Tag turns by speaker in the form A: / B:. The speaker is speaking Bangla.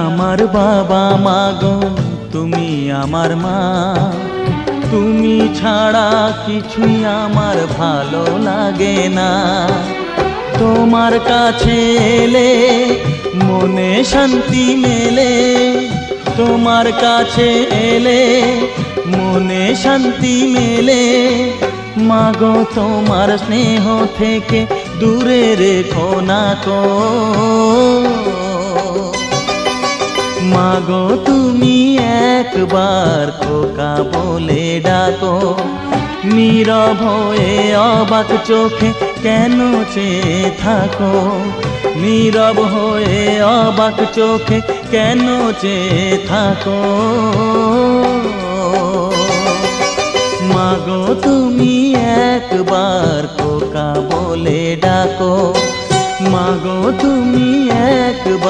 A: আমার বাবা মাগো, তুমি আমার মা। তুমি ছাড়া কিছুই আমার ভালো লাগে না। তোমার কাছে এলে মনে শান্তি মেলে, তোমার কাছে এলে মনে শান্তি মেলে। মাগো তোমার স্নেহ থেকে দূরে রেখো না কো। মাগো তুমি একবার খোকা বলে ডাকো, নীরব হয়ে অবাক চোখে কেন চেয়ে থাকো, নীরব হয়ে অবাক চোখে কেন চেয়ে থাকো। মাগো তুমি একবার খোকা বলে ডাকো, মাগো তুমি একবার।